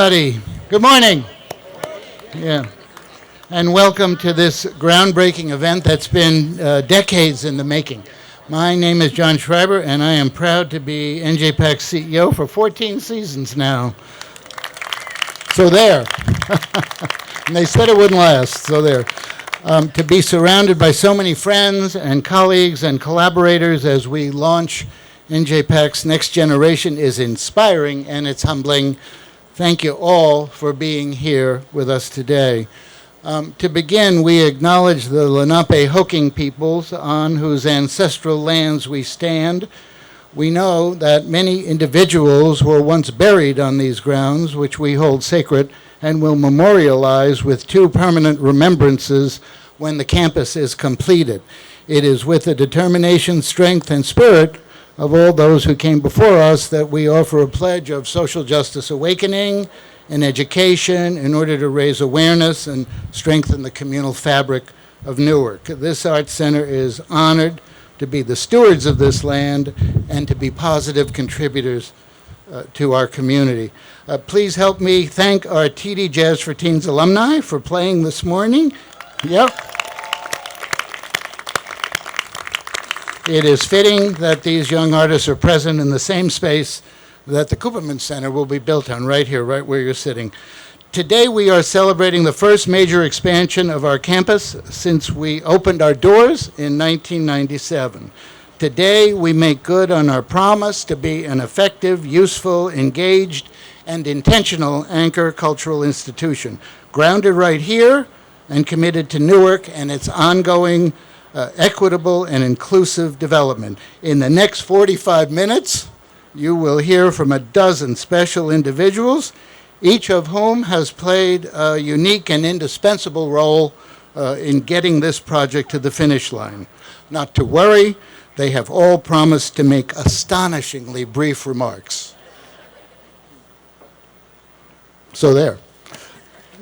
Everybody, good morning. Yeah, and welcome to this groundbreaking event that's been decades in the making. My name is John Schreiber, and I am proud to be NJPAC CEO for 14 seasons now. So there. And they said it wouldn't last, so there. To be surrounded by so many friends and colleagues and collaborators as we launch NJPAC's next generation is inspiring, and it's humbling. Thank you all for being here with us today. To begin, we acknowledge the Lenape-Hoking peoples on whose ancestral lands we stand. We know that many individuals were once buried on these grounds, which we hold sacred and will memorialize with 2 permanent remembrances when the campus is completed. It is with the determination, strength, and spirit of all those who came before us that we offer a pledge of social justice awakening and education in order to raise awareness and strengthen the communal fabric of Newark. This Arts Center is honored to be the stewards of this land and to be positive contributors to our community. Please help me thank our TD Jazz for Teens alumni for playing this morning. Yep. It is fitting that these young artists are present in the same space that the Cooperman Center will be built on, right here, right where you're sitting. Today we are celebrating the first major expansion of our campus since we opened our doors in 1997. Today we make good on our promise to be an effective, useful, engaged, and intentional anchor cultural institution, grounded right here and committed to Newark and its ongoing equitable and inclusive development. In the next 45 minutes, you will hear from a dozen special individuals, each of whom has played a unique and indispensable role in getting this project to the finish line. Not to worry, they have all promised to make astonishingly brief remarks. So there.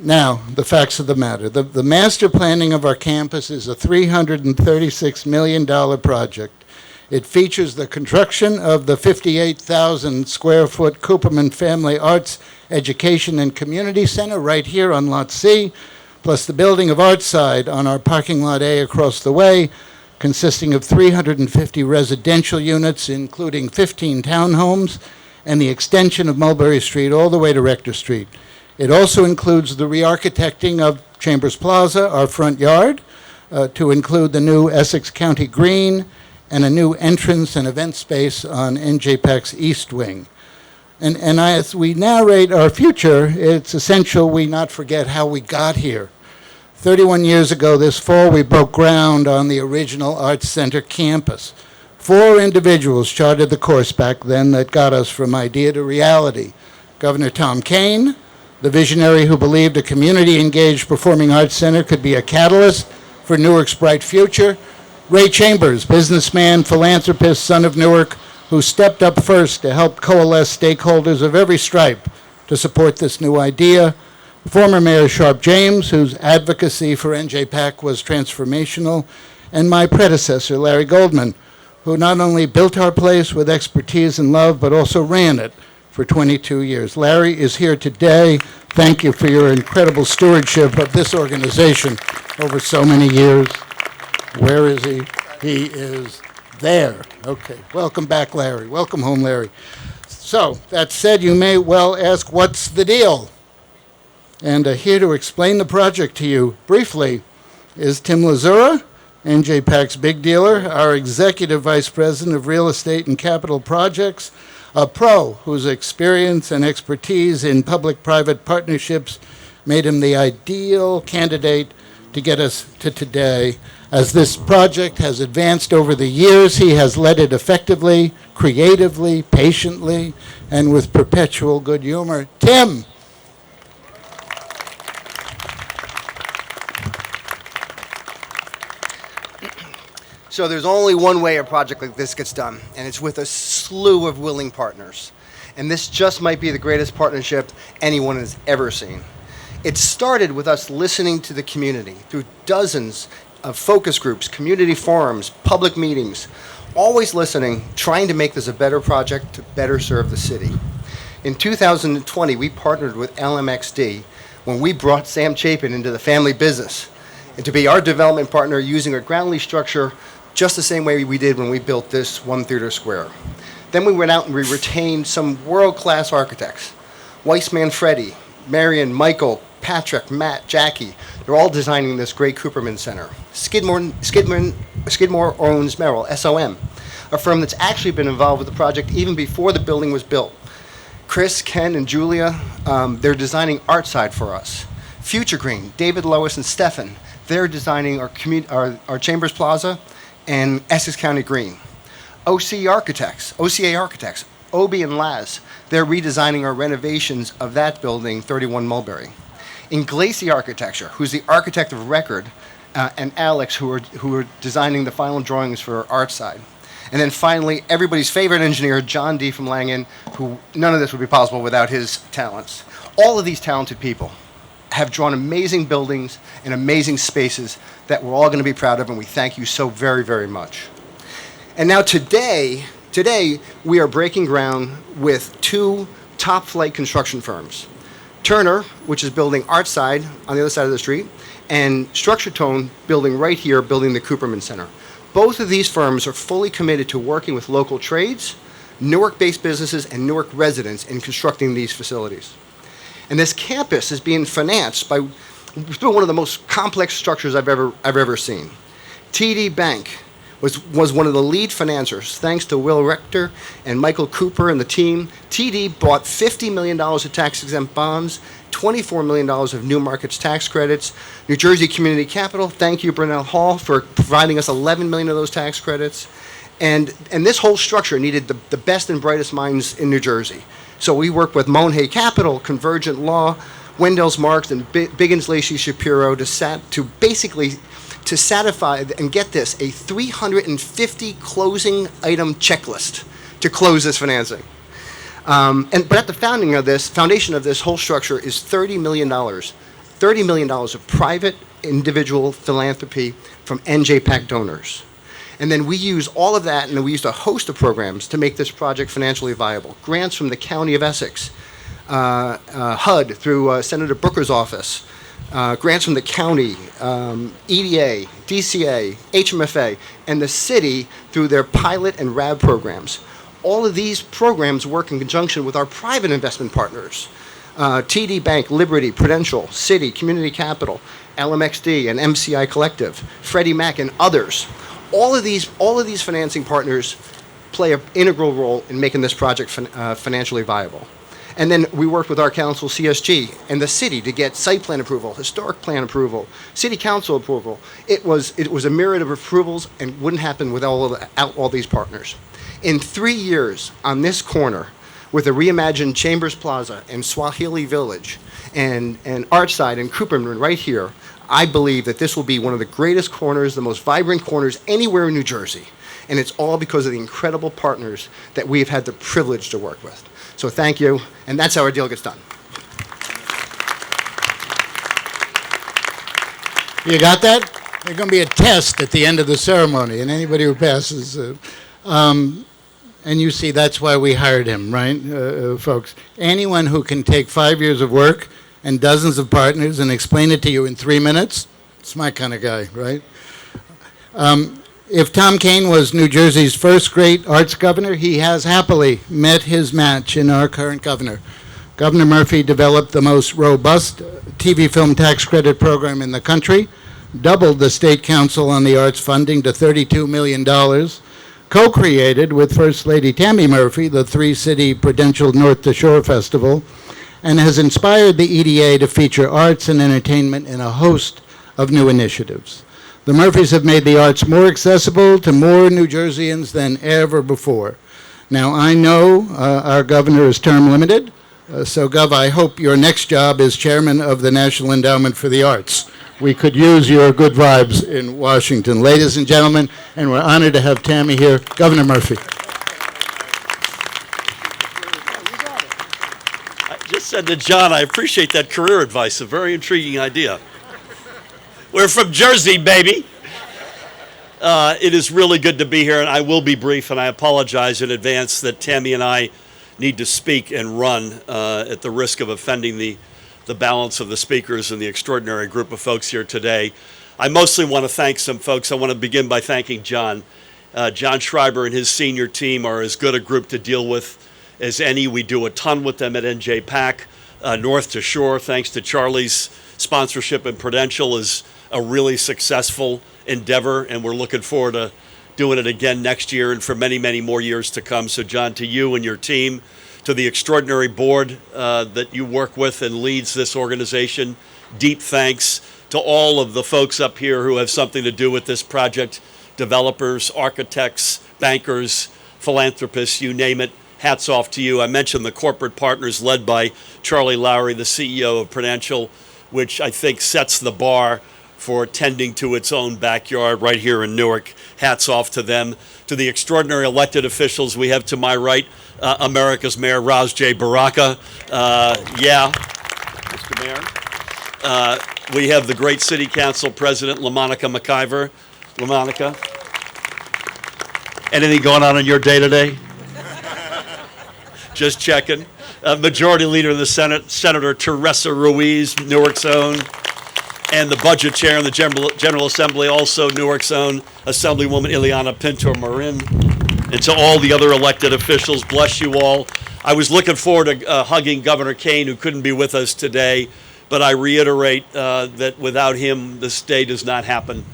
Now, the facts of the matter. The master planning of our campus is a $336 million project. It features the construction of the 58,000 square foot Cooperman Family Arts Education and Community Center right here on Lot C, plus the building of Artside on our parking lot A across the way, consisting of 350 residential units, including 15 townhomes, and the extension of Mulberry Street all the way to Rector Street. It also includes the re-architecting of Chambers Plaza, our front yard, to include the new Essex County Green and a new entrance and event space on NJPAC's East Wing. And as we narrate our future, it's essential we not forget how we got here. 31 years ago this fall, we broke ground on the original Arts Center campus. 4 individuals charted the course back then that got us from idea to reality. Governor Tom Kean, the visionary who believed a community-engaged performing arts center could be a catalyst for Newark's bright future. Ray Chambers, businessman, philanthropist, son of Newark, who stepped up first to help coalesce stakeholders of every stripe to support this new idea. Former Mayor Sharp James, whose advocacy for NJPAC was transformational. And my predecessor, Larry Goldman, who not only built our place with expertise and love, but also ran it for 22 years. Larry is here today. Thank you for your incredible stewardship of this organization over so many years. Where is he? He is there. Okay, welcome back, Larry. Welcome home, Larry. So, that said, you may well ask, what's the deal? And here to explain the project to you briefly is Tim Lazura, NJPAC's big dealer, our Executive Vice President of Real Estate and Capital Projects, a pro whose experience and expertise in public-private partnerships made him the ideal candidate to get us to today. As this project has advanced over the years, he has led it effectively, creatively, patiently, and with perpetual good humor. Tim. So there's only one way a project like this gets done, and it's with a slew of willing partners. And this just might be the greatest partnership anyone has ever seen. It started with us listening to the community through dozens of focus groups, community forums, public meetings, always listening, trying to make this a better project to better serve the city. In 2020, we partnered with LMXD when we brought Sam Chapin into the family business and to be our development partner using a ground lease structure just the same way we did when we built this One Theater Square. Then we went out and we retained some world-class architects. Weissman Freddie, Marion, Michael, Patrick, Matt, Jackie. They're all designing this great Cooperman Center. Skidmore owns Merrill, SOM, a firm that's actually been involved with the project even before the building was built. Chris, Ken, and Julia, they're designing Artside for us. Future Green, David, Lois, and Stefan, they're designing our Chambers Plaza and Essex County Green. OCA Architects, Obi and Laz, they're redesigning our renovations of that building, 31 Mulberry. Inglesi Architecture, who's the architect of record, and Alex, who are designing the final drawings for Artside. And then finally, everybody's favorite engineer, John D. from Langen, who none of this would be possible without his talents. All of these talented people have drawn amazing buildings and amazing spaces that we're all going to be proud of, and we thank you so very, very much. And now today we are breaking ground with two top-flight construction firms. Turner, which is building Artside on the other side of the street, and Structure Tone, building right here, building the Cooperman Center. Both of these firms are fully committed to working with local trades, Newark-based businesses, and Newark residents in constructing these facilities. And this campus is being financed by one of the most complex structures I've ever seen. TD Bank was one of the lead financiers. Thanks to Will Rector and Michael Cooper and the team, TD bought $50 million of tax-exempt bonds, $24 million of New Markets tax credits. New Jersey Community Capital, thank you, Brunel Hall, for providing us $11 million of those tax credits. And this whole structure needed the best and brightest minds in New Jersey. So we worked with Mohnhay Capital, Convergent Law, Wendell's Marks, and Biggins Lacey Shapiro to satisfy, and get this, a 350 closing item checklist to close this financing. But at the foundation of this whole structure is $30 million. $30 million of private individual philanthropy from NJPAC donors. And then we use all of that, and then we used a host of programs to make this project financially viable. Grants from the County of Essex, HUD through Senator Booker's office, grants from the county, EDA, DCA, HMFA, and the city through their pilot and RAB programs. All of these programs work in conjunction with our private investment partners, TD Bank, Liberty, Prudential, Citi, Community Capital, LMXD, and MCI Collective, Freddie Mac, and others. All of these financing partners play an integral role in making this project financially viable. And then we worked with our council, CSG, and the city to get site plan approval, historic plan approval, city council approval. It was a myriad of approvals and wouldn't happen without all these partners. In 3 years on this corner, with a reimagined Chambers Plaza and Swahili Village and Artside and Cooperman right here, I believe that this will be one of the greatest corners, the most vibrant corners anywhere in New Jersey. And it's all because of the incredible partners that we've had the privilege to work with. So thank you, and that's how our deal gets done. You got that? There's going to be a test at the end of the ceremony, and anybody who passes, and you see that's why we hired him, right, folks? Anyone who can take 5 years of work and dozens of partners and explain it to you in 3 minutes, it's my kind of guy, right? If Tom Kean was New Jersey's first great arts governor, he has happily met his match in our current governor. Governor Murphy developed the most robust TV film tax credit program in the country, doubled the State Council on the Arts funding to $32 million, co-created with First Lady Tammy Murphy the three-city Prudential North to Shore Festival, and has inspired the EDA to feature arts and entertainment in a host of new initiatives. The Murphys have made the arts more accessible to more New Jerseyans than ever before. Now, I know our governor is term limited, so Gov, I hope your next job is chairman of the National Endowment for the Arts. We could use your good vibes in Washington. Ladies and gentlemen, and we're honored to have Tammy here, Governor Murphy. I just said to John, I appreciate that career advice, a very intriguing idea. We're from Jersey, baby. It is really good to be here, and I will be brief, and I apologize in advance that Tammy and I need to speak and run at the risk of offending the balance of the speakers and the extraordinary group of folks here today. I mostly want to thank some folks. I want to begin by thanking John. John Schreiber and his senior team are as good a group to deal with as any. We do a ton with them at NJPAC, North to Shore, thanks to Charlie's sponsorship, and Prudential is a really successful endeavor, and we're looking forward to doing it again next year and for many, many more years to come. So John, to you and your team, to the extraordinary board that you work with and leads this organization, deep thanks. To all of the folks up here who have something to do with this project, developers, architects, bankers, philanthropists, you name it, hats off to you. I mentioned the corporate partners led by Charlie Lowry, the CEO of Prudential, which I think sets the bar for tending to its own backyard right here in Newark. Hats off to them. To the extraordinary elected officials we have to my right, America's Mayor Ras J. Baraka. Mr. Mayor. We have the great City Council President, LaMonica McIver. LaMonica, anything going on in your day today? Just checking. Majority Leader in the Senate, Senator Teresa Ruiz, Newark's own, and the Budget Chair in the General Assembly, also Newark's own, Assemblywoman Ileana Pinto-Marin, and to all the other elected officials, bless you all. I was looking forward to hugging Governor Kane, who couldn't be with us today, but I reiterate that without him, this day does not happen.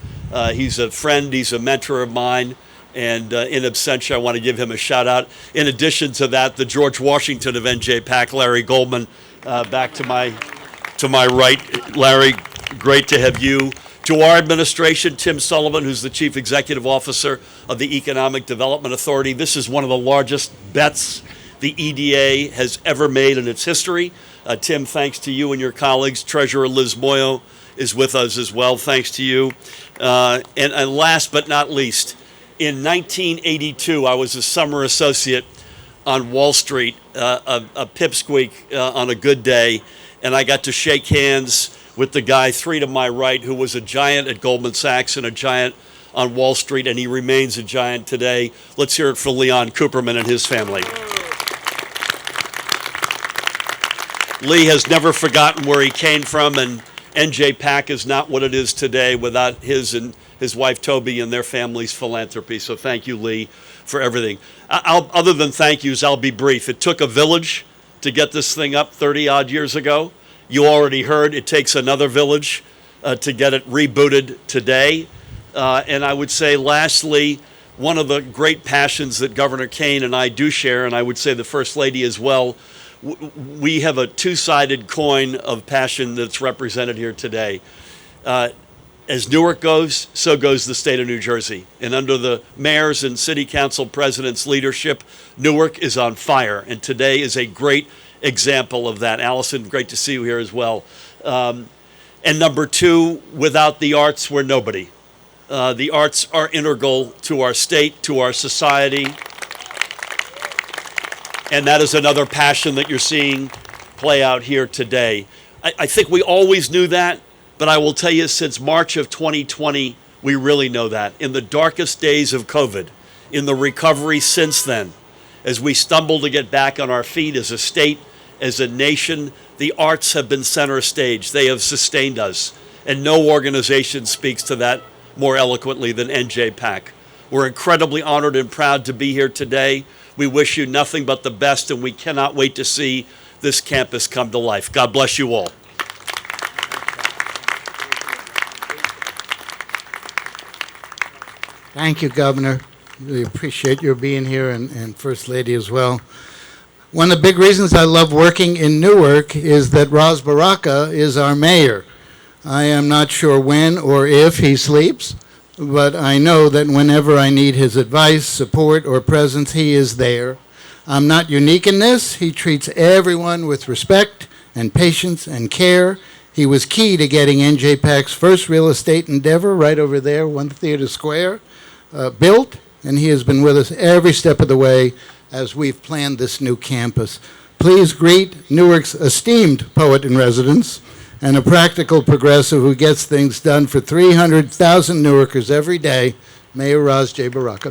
He's a friend, he's a mentor of mine, and in absentia, I want to give him a shout out. In addition to that, the George Washington of NJPAC, Larry Goldman, back to my right. Larry, great to have you. To our administration, Tim Sullivan, who's the Chief Executive Officer of the Economic Development Authority. This is one of the largest bets the EDA has ever made in its history. Tim, thanks to you and your colleagues. Treasurer Liz Moyo is with us as well, thanks to you. And last but not least, in 1982, I was a summer associate on Wall Street, a pipsqueak on a good day, and I got to shake hands with the guy 3 to my right, who was a giant at Goldman Sachs and a giant on Wall Street, and he remains a giant today. Let's hear it for Leon Cooperman and his family. Lee has never forgotten where he came from, and NJPAC is not what it is today without his and his wife Toby and their family's philanthropy. So thank you, Lee, for everything. Other than thank yous, I'll be brief. It took a village to get this thing up 30-odd years ago. You already heard it takes another village to get it rebooted today. And I would say, lastly, one of the great passions that Governor Kane and I do share, and I would say the First Lady as well, we have a two-sided coin of passion that's represented here today. As Newark goes, so goes the state of New Jersey. And under the mayor's and city council president's leadership, Newark is on fire. And today is a great example of that. Allison, great to see you here as well. And number two, without the arts, we're nobody. The arts are integral to our state, to our society. And that is another passion that you're seeing play out here today. I think we always knew that, but I will tell you, since March of 2020, we really know that. In the darkest days of COVID, in the recovery since then, as we stumble to get back on our feet as a state, as a nation, the arts have been center stage. They have sustained us. And no organization speaks to that more eloquently than NJPAC. We're incredibly honored and proud to be here today. We wish you nothing but the best, and we cannot wait to see this campus come to life. God bless you all. Thank you, Governor. Really appreciate your being here, and First Lady as well. One of the big reasons I love working in Newark is that Ras Baraka is our mayor. I am not sure when or if he sleeps, but I know that whenever I need his advice, support, or presence, he is there. I'm not unique in this. He treats everyone with respect and patience and care. He was key to getting NJPAC's first real estate endeavor right over there, 1 Theater Square, built, and he has been with us every step of the way as we've planned this new campus. Please greet Newark's esteemed poet-in-residence and a practical progressive who gets things done for 300,000 Newarkers every day, Mayor Ras J. Baraka.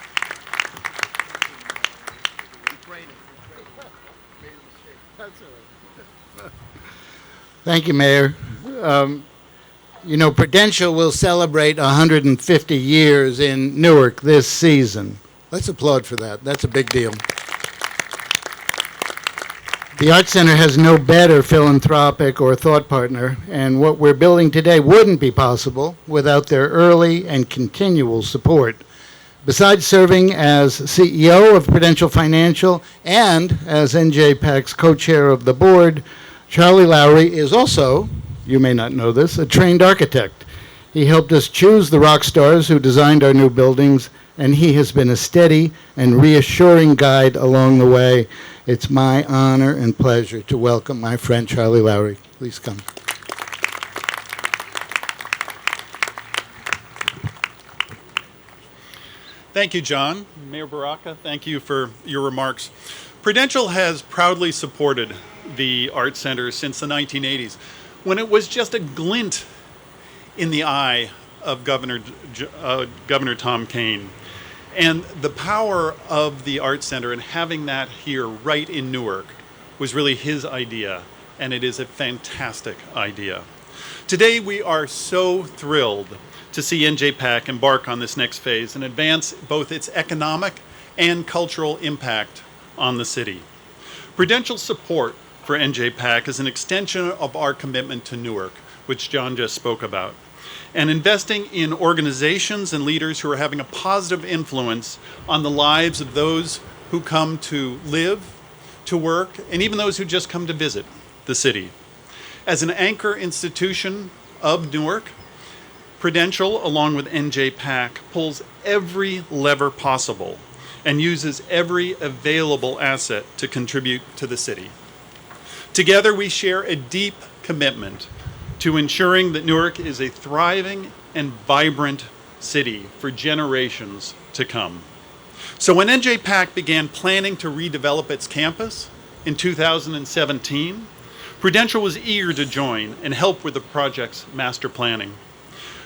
Thank you, Mayor. Prudential will celebrate 150 years in Newark this season. Let's applaud for that. That's a big deal. The Arts Center has no better philanthropic or thought partner, and what we're building today wouldn't be possible without their early and continual support. Besides serving as CEO of Prudential Financial and as NJPAC's co-chair of the board, Charlie Lowry is also, you may not know this, a trained architect. He helped us choose the rock stars who designed our new buildings, and he has been a steady and reassuring guide along the way. It's my honor and pleasure to welcome my friend Charlie Lowry. Please come. Thank you, John. Mayor Baraka, thank you for your remarks. Prudential has proudly supported the Art Center since the 1980s, when it was just a glint in the eye of Governor Tom Kean. And the power of the Art Center and having that here right in Newark was really his idea, and it is a fantastic idea. Today we are so thrilled to see NJPAC embark on this next phase and advance both its economic and cultural impact on the city. Prudential's support for NJPAC is an extension of our commitment to Newark, which John just spoke about, and investing in organizations and leaders who are having a positive influence on the lives of those who come to live, to work, and even those who just come to visit the city. As an anchor institution of Newark, Prudential, along with NJPAC, pulls every lever possible and uses every available asset to contribute to the city. Together, we share a deep commitment to ensuring that Newark is a thriving and vibrant city for generations to come. So when NJPAC began planning to redevelop its campus in 2017, Prudential was eager to join and help with the project's master planning.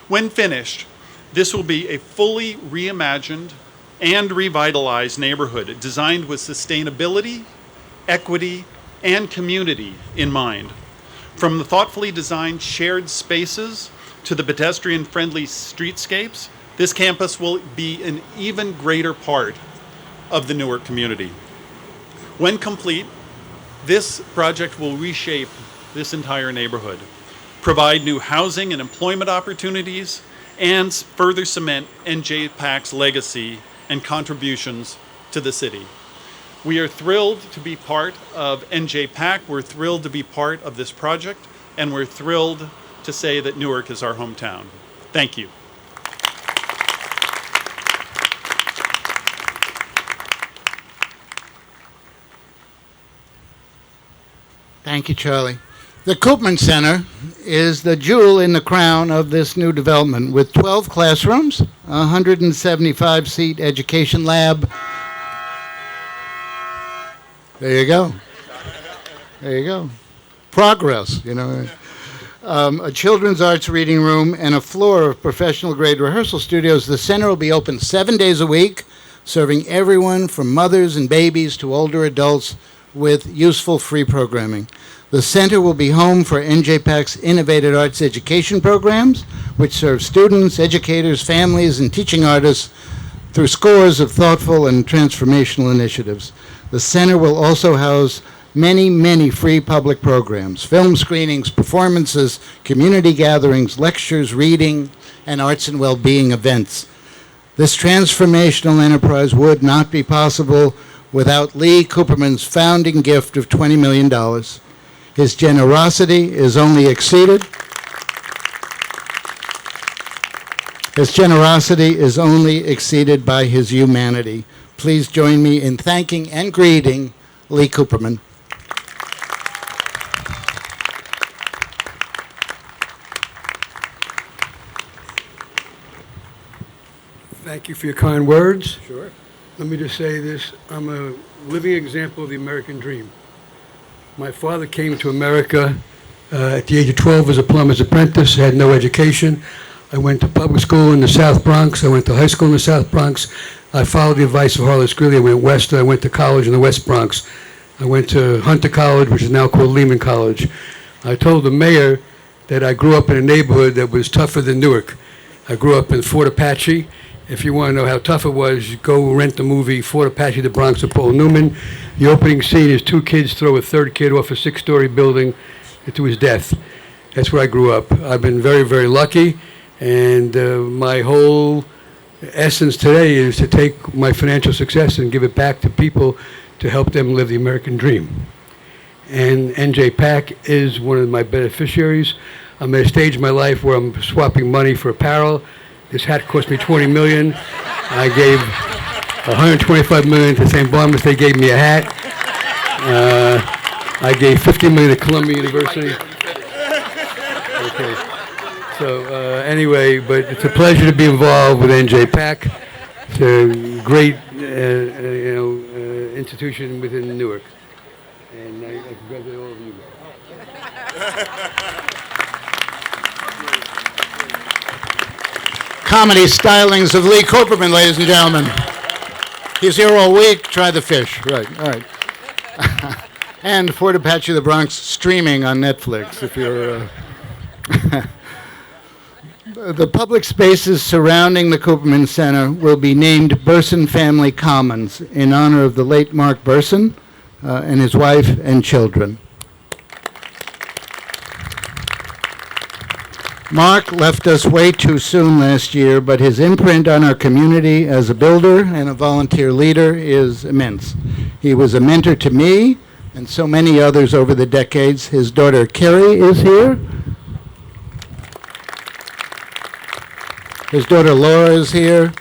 When finished, this will be a fully reimagined and revitalized neighborhood designed with sustainability, equity, and community in mind. From the thoughtfully designed shared spaces to the pedestrian-friendly streetscapes, this campus will be an even greater part of the Newark community. When complete, this project will reshape this entire neighborhood, provide new housing and employment opportunities, and further cement NJPAC's legacy and contributions to the city. We are thrilled to be part of NJPAC. We're thrilled to be part of this project, and we're thrilled to say that Newark is our hometown. Thank you. Thank you, Charlie. The Koopman Center is the jewel in the crown of this new development with 12 classrooms, a 175-seat education lab. There you go. There you go. Progress, a children's arts reading room, and a floor of professional-grade rehearsal studios. The center will be open 7 days a week, serving everyone from mothers and babies to older adults with useful free programming. The center will be home for NJPAC's innovative arts education programs, which serve students, educators, families, and teaching artists through scores of thoughtful and transformational initiatives. The center will also house many, many free public programs, film screenings, performances, community gatherings, lectures, reading, and arts and well-being events. This transformational enterprise would not be possible without Lee Cooperman's founding gift of $20 million. His generosity is only exceeded. His generosity is only exceeded by his humanity. Please join me in thanking and greeting Lee Cooperman. Thank you for your kind words. Sure. Let me just say this. I'm a living example of the American dream. My father came to America at the age of 12 as a plumber's apprentice, had no education. I went to public school in the South Bronx. I went to high school in the South Bronx. I followed the advice of Harlow Greeley. I went west. I went to college in the West Bronx. I went to Hunter College, which is now called Lehman College. I told the mayor that I grew up in a neighborhood that was tougher than Newark. I grew up in Fort Apache. If you want to know how tough it was, you go rent the movie Fort Apache, the Bronx of Paul Newman. The opening scene is two kids throw a third kid off a six-story building to his death. That's where I grew up. I've been very, very lucky, and my whole essence today is to take my financial success and give it back to people to help them live the American dream. And NJPAC is one of my beneficiaries. I'm at a stage in my life where I'm swapping money for apparel. This hat cost me $20 million. I gave $125 million to St. Barnabas. They gave me a hat. I gave $50 million to Columbia University. Okay. So anyway, but it's a pleasure to be involved with NJPAC. It's a great, institution within Newark, and I congratulate all of you. Comedy stylings of Lee Cooperman, ladies and gentlemen. He's here all week. Try the fish. Right. All right. And Fort Apache, the Bronx, streaming on Netflix. If you're. The public spaces surrounding the Cooperman Center will be named Burson Family Commons in honor of the late Mark Burson and his wife and children. Mark left us way too soon last year, but his imprint on our community as a builder and a volunteer leader is immense. He was a mentor to me and so many others over the decades. His daughter Carrie is here. His daughter Laura is here,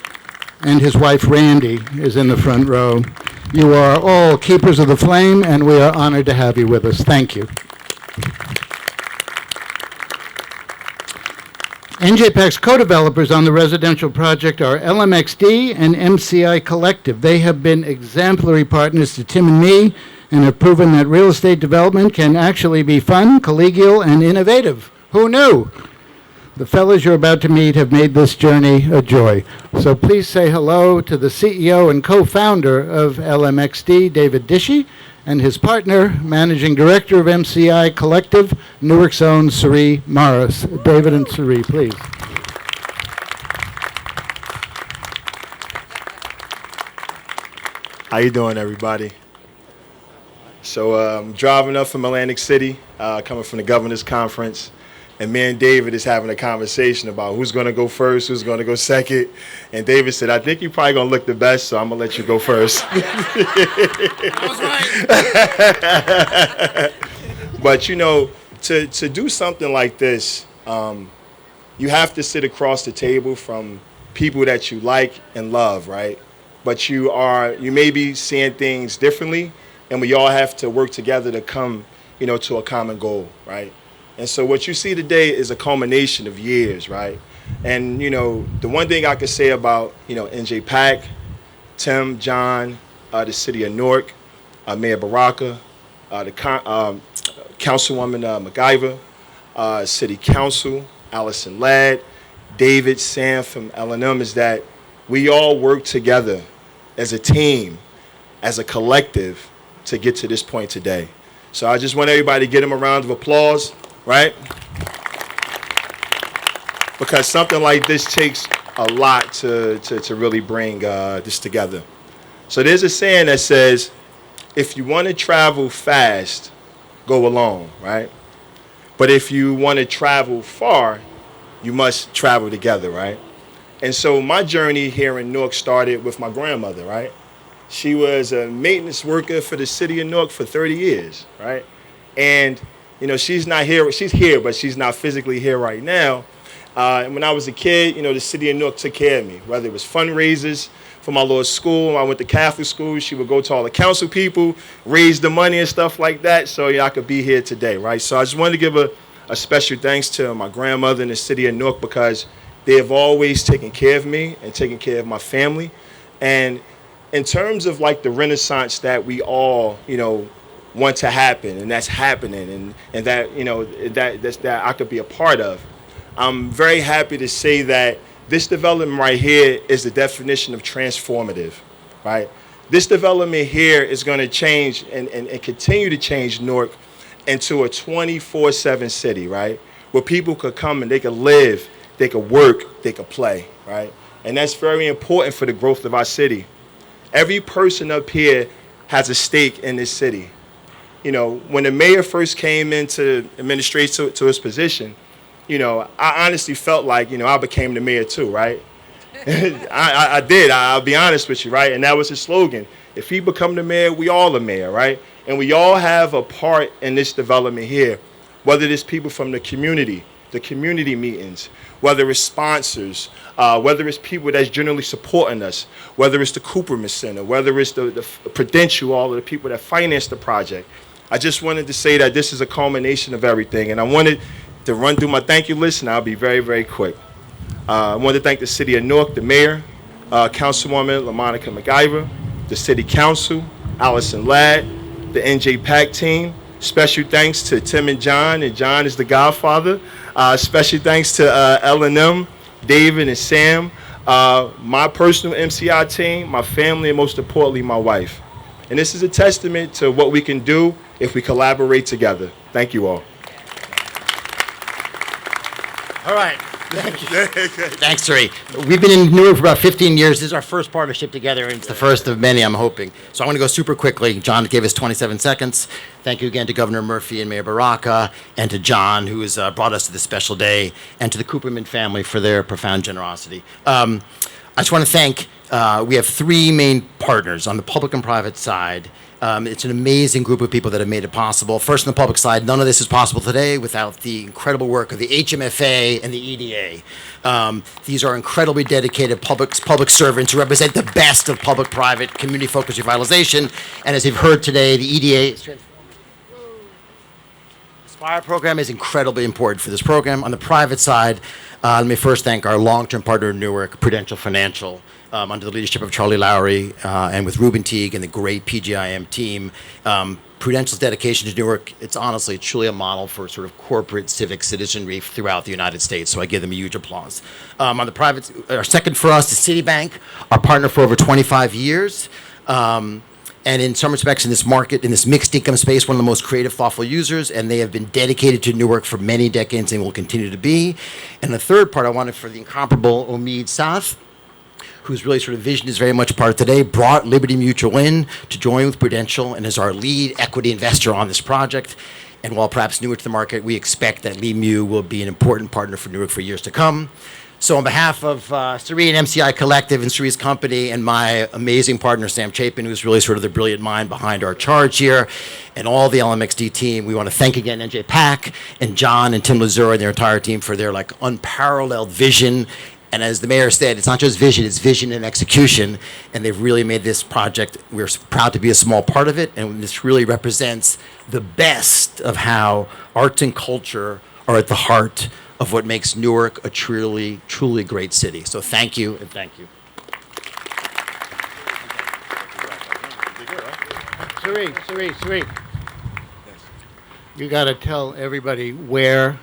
and his wife Randy is in the front row. You are all keepers of the flame, and we are honored to have you with us. Thank you. NJPAC's co-developers on the residential project are LMXD and MCI Collective. They have been exemplary partners to Tim and me and have proven that real estate development can actually be fun, collegial, and innovative. Who knew? The fellows you're about to meet have made this journey a joy. So please say hello to the CEO and co-founder of LMXD, David Dishy, and his partner, Managing Director of MCI Collective, Newark's own Suri Morris. David and Suri, please. How you doing, everybody? So I'm driving up from Atlantic City, coming from the governor's conference. And me and David is having a conversation about who's going to go first, who's going to go second. And David said, I think you're probably going to look the best, so I'm going to let you go first. I was right. But, you know, to do something like this, you have to sit across the table from people that you like and love, right? But you may be seeing things differently, and we all have to work together to come, to a common goal, right? And so what you see today is a culmination of years, right? And, the one thing I could say about, NJPAC, Tim, John, the city of Newark, Mayor Baraka, the Councilwoman MacGyver, City Council, Allison Ladd, David, Sam from L&M, is that we all work together as a team, as a collective, to get to this point today. So I just want everybody to give them a round of applause. Right? Because something like this takes a lot to really bring this together. So there's a saying that says, if you want to travel fast, go alone, right? But if you want to travel far, you must travel together, right? And so my journey here in Newark started with my grandmother, right? She was a maintenance worker for the city of Newark for 30 years, right? And she's not here. She's here, but she's not physically here right now. And when I was a kid, the city of Newark took care of me, whether it was fundraisers for my little school. I went to Catholic school. She would go to all the council people, raise the money and stuff like that, so I could be here today, right? So I just wanted to give a special thanks to my grandmother in the city of Newark, because they have always taken care of me and taken care of my family. And in terms of like the renaissance that we all, want to happen, and that's happening, and that that I could be a part of. I'm very happy to say that this development right here is the definition of transformative, right? This development here is going to change and continue to change Newark into a 24/7 city, right? Where people could come and they could live, they could work, they could play, right? And that's very important for the growth of our city. Every person up here has a stake in this city. You know, when the mayor first came into administration to his position, you know, I honestly felt like, you know, I became the mayor too, right? I did. I'll be honest with you, right? And that was his slogan. If he become the mayor, we all the mayor, right? And we all have a part in this development here, whether it's people from the community meetings, whether it's sponsors, whether it's people that's generally supporting us, whether it's the Cooperman Center, whether it's the Prudential, all of the people that finance the project. I just wanted to say that this is a culmination of everything, and I wanted to run through my thank you list, and I'll be very, very quick. I want to thank the City of Newark, the Mayor, Councilwoman LaMonica McIver, the City Council, Allison Ladd, the NJPAC team. Special thanks to Tim and John is the godfather. Special thanks to L&M, David and Sam, my personal MCI team, my family, and most importantly, my wife. And this is a testament to what we can do if we collaborate together. Thank you all. All right. Thanks, Suri. We've been in Newark for about 15 years. This is our first partnership together, and it's the first of many, I'm hoping. So I'm going to go super quickly. John gave us 27 seconds. Thank you again to Governor Murphy and Mayor Baraka, and to John, who has brought us to this special day, and to the Cooperman family for their profound generosity. I just want to thank, we have three main partners on the public and private side. It's an amazing group of people that have made it possible. First, on the public side, none of this is possible today without the incredible work of the HMFA and the EDA. These are incredibly dedicated public servants who represent the best of public-private community-focused revitalization. And as you've heard today, the EDA Aspire program is incredibly important for this program. On the private side, let me first thank our long-term partner in Newark, Prudential Financial, under the leadership of Charlie Lowry and with Ruben Teague and the great PGIM team. Prudential's dedication to Newark, it's truly a model for sort of corporate civic citizenry throughout the United States, so I give them a huge applause. On the private, our second for us is Citibank, our partner for over 25 years. And in some respects, in this market, in this mixed income space, one of the most creative, thoughtful users, and they have been dedicated to Newark for many decades and will continue to be. And the third part I wanted for the incomparable Omid Sath, whose really sort of vision is very much part of today, brought Liberty Mutual in to join with Prudential and is our lead equity investor on this project. And while perhaps newer to the market, we expect that LeMu will be an important partner for Newark for years to come. So on behalf of Suri and MCI Collective and Suri's company and my amazing partner, Sam Chapin, who's really sort of the brilliant mind behind our charge here, and all the LMXD team, we want to thank again NJPAC and John and Tim Lazura and their entire team for their unparalleled vision. And as the mayor said, it's not just vision, it's vision and execution. And they've really made this project, we're proud to be a small part of it. And this really represents the best of how arts and culture are at the heart of what makes Newark a truly, truly great city. So thank you, and thank you. Suri. You got to tell everybody where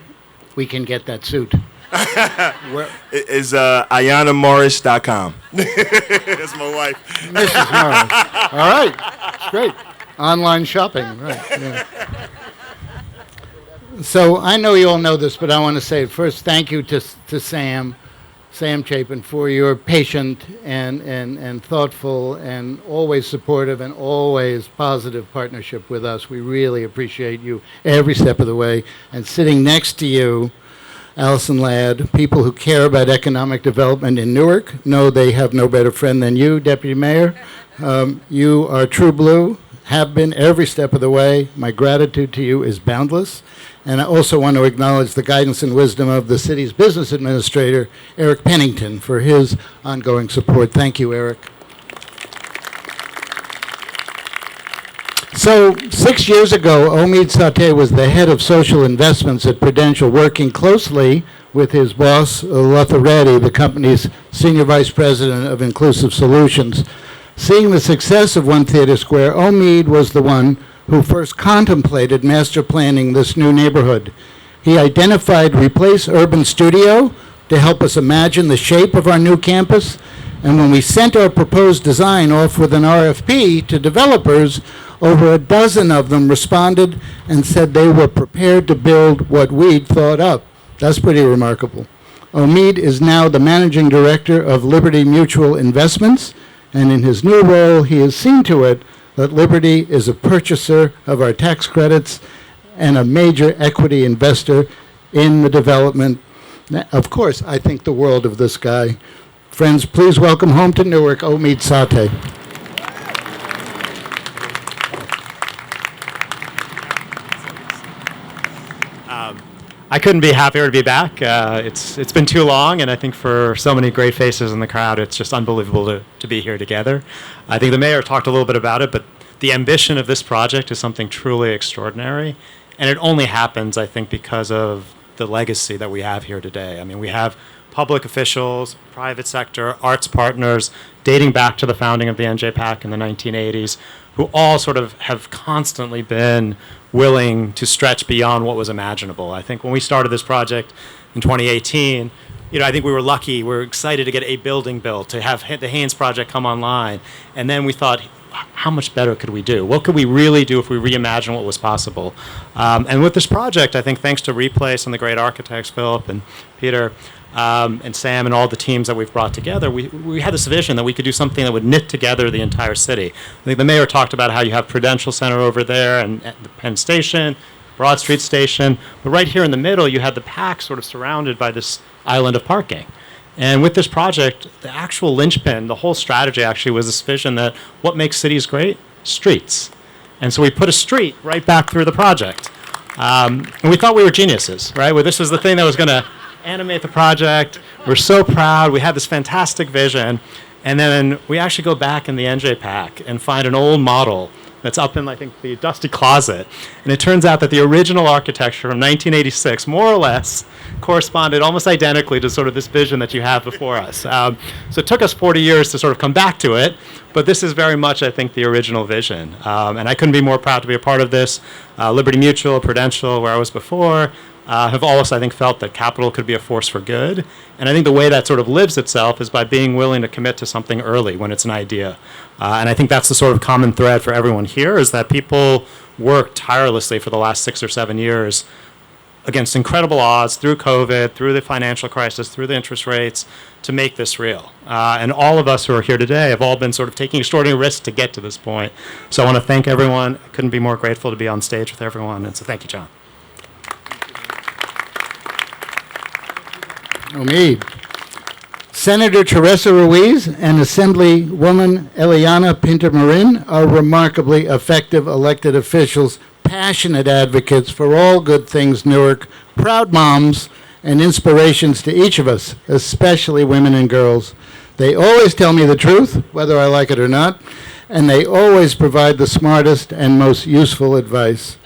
we can get that suit. It is AyanaMorris.com. That's my wife. Mrs. Morris. All right. That's great. Online shopping. Right. Yeah. So I know you all know this, but I want to say first thank you to Sam Chapin, for your patient and thoughtful and always supportive and always positive partnership with us. We really appreciate you every step of the way. And sitting next to you, Allison Ladd, people who care about economic development in Newark know they have no better friend than you, Deputy Mayor. You are true blue, have been every step of the way. My gratitude to you is boundless. And I also want to acknowledge the guidance and wisdom of the city's business administrator, Eric Pennington, for his ongoing support. Thank you, Eric. So 6 years ago, Omid Sateh was the head of social investments at Prudential, working closely with his boss, Latha Reddy, the company's senior vice president of inclusive solutions. Seeing the success of One Theater Square, Omid was the one who first contemplated master planning this new neighborhood. He identified Replace Urban Studio to help us imagine the shape of our new campus, And when we sent our proposed design off with an RFP to developers, over a dozen of them responded and said they were prepared to build what we'd thought up. That's pretty remarkable. Omid is now the managing director of Liberty Mutual Investments, and in his new role, he has seen to it that Liberty is a purchaser of our tax credits and a major equity investor in the development. Of course, I think the world of this guy. Friends, please welcome home to Newark, Omid Sateh. I couldn't be happier to be back. It's been too long, and I think for so many great faces in the crowd, it's just unbelievable to be here together. I think the mayor talked a little bit about it, but the ambition of this project is something truly extraordinary, and it only happens, I think, because of the legacy that we have here today. I mean, we have public officials, private sector, arts partners, dating back to the founding of the NJPAC in the 1980s, who all sort of have constantly been willing to stretch beyond what was imaginable. I think when we started this project in 2018, I think we were lucky. We were excited to get a building built, to have the Haynes project come online. And then we thought, how much better could we do? What could we really do if we reimagine what was possible? And with this project, I think thanks to Replace and the great architects, Philip and Peter, and Sam and all the teams that we've brought together, we had this vision that we could do something that would knit together the entire city. I think the mayor talked about how you have Prudential Center over there and the Penn Station, Broad Street Station, but right here in the middle you had the PAC sort of surrounded by this island of parking. And with this project, the actual linchpin, the whole strategy actually was this vision that what makes cities great? Streets. And so we put a street right back through the project. And we thought we were geniuses, right? Well, this was the thing that was going to animate the project. We're so proud. We had this fantastic vision. And then we actually go back in the NJPAC and find an old model that's up in, I think, the dusty closet. And it turns out that the original architecture from 1986, more or less, corresponded almost identically to sort of this vision that you have before us. So it took us 40 years to sort of come back to it, but this is very much, I think, the original vision. And I couldn't be more proud to be a part of this. Liberty Mutual, Prudential, where I was before, have always, I think, felt that capital could be a force for good. And I think the way that sort of lives itself is by being willing to commit to something early when it's an idea. And I think that's the sort of common thread for everyone here, is that people worked tirelessly for the last 6 or 7 years against incredible odds, through COVID, through the financial crisis, through the interest rates, to make this real. And all of us who are here today have all been sort of taking extraordinary risks to get to this point. So I want to thank everyone. I couldn't be more grateful to be on stage with everyone. And so thank you, John. Omid. Senator Teresa Ruiz and Assemblywoman Eliana Pinto-Marin are remarkably effective elected officials, passionate advocates for all good things Newark, proud moms, and inspirations to each of us, especially women and girls. They always tell me the truth, whether I like it or not, and they always provide the smartest and most useful advice.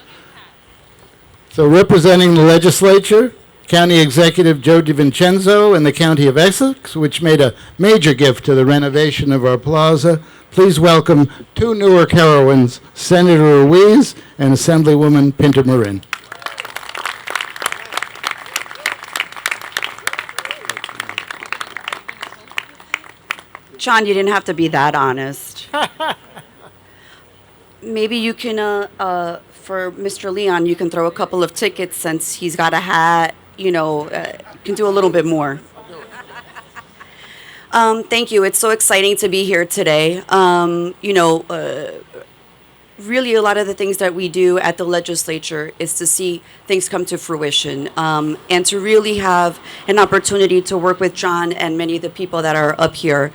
So representing the legislature, County Executive Joe DiVincenzo in the County of Essex, which made a major gift to the renovation of our plaza. Please welcome two Newark heroines, Senator Ruiz and Assemblywoman Pinto-Marin. John, you didn't have to be that honest. Maybe you can, for Mr. Leon, you can throw a couple of tickets since he's got a hat. You can do a little bit more. Thank you. It's so exciting to be here today. Really a lot of the things that we do at the legislature is to see things come to fruition, and to really have an opportunity to work with John and many of the people that are up here